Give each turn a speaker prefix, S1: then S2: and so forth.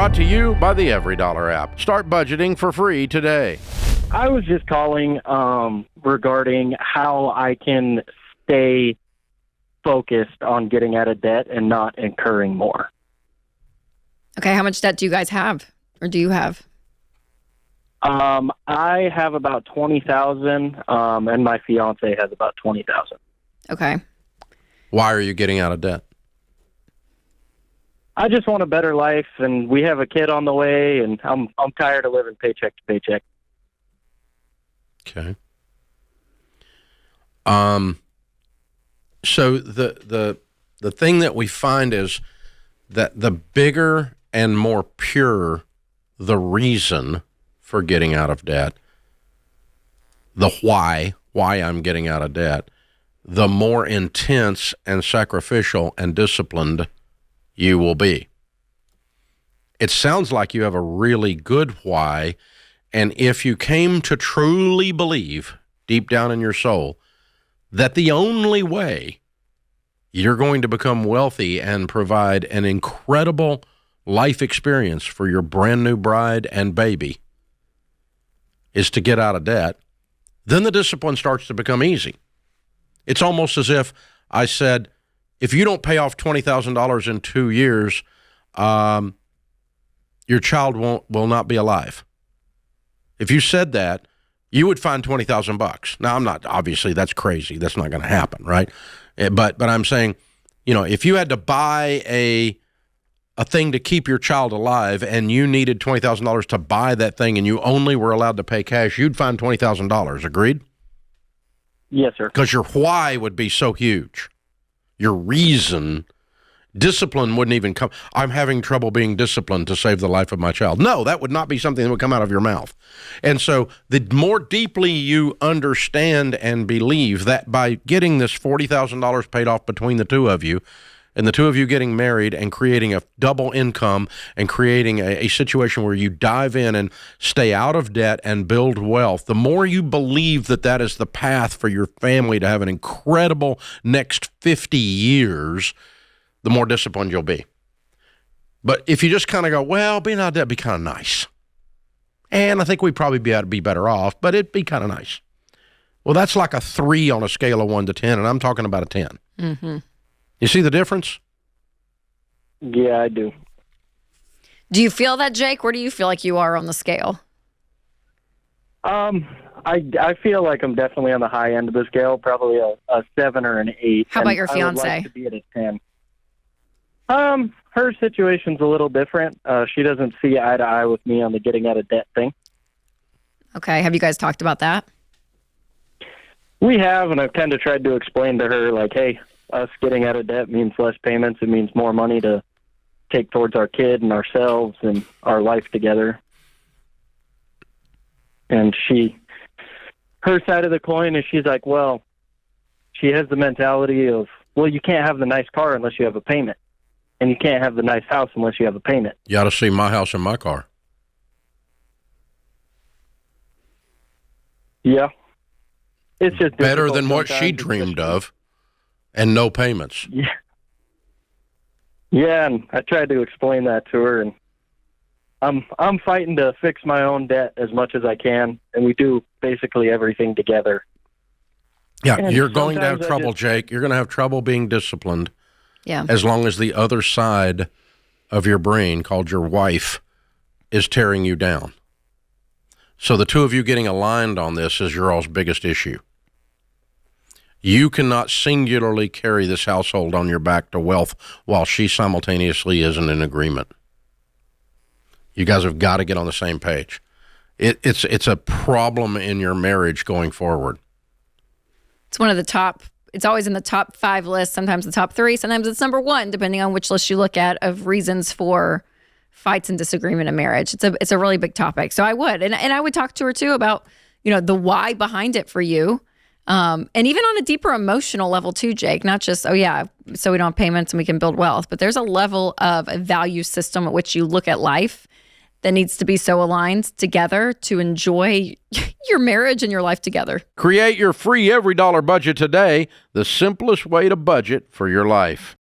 S1: Brought to you by the Every Dollar app. Start budgeting for free today.
S2: I was just calling regarding how I can stay focused on getting out of debt and not incurring more.
S3: Okay, how much debt do you guys have, or do you have?
S2: I have about $20,000, and my fiance has about $20,000.
S3: Okay.
S1: Why are you getting out of debt?
S2: I just want a better life, and we have a kid on the way, and I'm tired of living paycheck to paycheck.
S1: Okay. So the thing that we find is that the bigger and more pure the reason for getting out of debt, the why I'm getting out of debt, the more intense and sacrificial and disciplined you will be. It sounds like you have a really good why, and if you came to truly believe deep down in your soul that the only way you're going to become wealthy and provide an incredible life experience for your brand new bride and baby is to get out of debt, then the discipline starts to become easy. It's almost as if I said, if you don't pay off $20,000 in 2 years, your child will not be alive. If you said that, you would find $20,000. Now, I'm not, obviously that's crazy. That's not going to happen, right? But I'm saying, if you had to buy a thing to keep your child alive and you needed $20,000 to buy that thing and you only were allowed to pay cash, you'd find $20,000. Agreed?
S2: Yes, sir.
S1: Because your why would be so huge. Your reason, discipline wouldn't even come. I'm having trouble being disciplined to save the life of my child. No, that would not be something that would come out of your mouth. And so the more deeply you understand and believe that by getting this $40,000 paid off between the two of you, and the two of you getting married and creating a double income and creating a situation where you dive in and stay out of debt and build wealth, the more you believe that that is the path for your family to have an incredible next 50 years, the more disciplined you'll be. But if you just kind of go, well, being out of debt would be kind of nice. And I think we'd probably be better off, but it'd be kind of nice. Well, that's like a 3 on a scale of 1 to 10, and I'm talking about a 10.
S3: Mm-hmm.
S1: You see the difference?
S2: Yeah, I do.
S3: Do you feel that, Jake? Where do you feel like you are on the scale?
S2: I feel like I'm definitely on the high end of the scale, probably a 7 or an 8.
S3: How about your
S2: I would
S3: fiance?
S2: like to be at a 10. Her situation's a little different. She doesn't see eye to eye with me on the getting out of debt thing.
S3: Okay. Have you guys talked about that?
S2: We have, and I've kind of tried to explain to her, like, hey, us getting out of debt means less payments. It means more money to take towards our kid and ourselves and our life together. And her side of the coin is she's like, well, she has the mentality of, well, you can't have the nice car unless you have a payment. And you can't have the nice house unless you have a payment.
S1: You ought to see my house and my car.
S2: Yeah. It's just
S1: better than what she dreamed of, and no payments.
S2: Yeah. Yeah, and I tried to explain that to her, and I'm fighting to fix my own debt as much as I can, and we do basically everything together.
S1: Yeah,
S2: and
S1: you're going to have trouble, Jake. You're going to have trouble being disciplined.
S3: Yeah.
S1: As long as the other side of your brain, called your wife, is tearing you down. So the two of you getting aligned on this is your all's biggest issue. You cannot singularly carry this household on your back to wealth while she simultaneously isn't in agreement. You guys have got to get on the same page. It's a problem in your marriage going forward.
S3: It's one of the top, it's always in the top 5 lists, sometimes the top 3, sometimes it's number 1, depending on which list you look at, of reasons for fights and disagreement in marriage. It's a really big topic. So I would, and I would talk to her too about, the why behind it for you. And even on a deeper emotional level too, Jake, not just, so we don't have payments and we can build wealth, but there's a level of a value system at which you look at life that needs to be so aligned together to enjoy your marriage and your life together.
S1: Create your free Every Dollar budget today, the simplest way to budget for your life.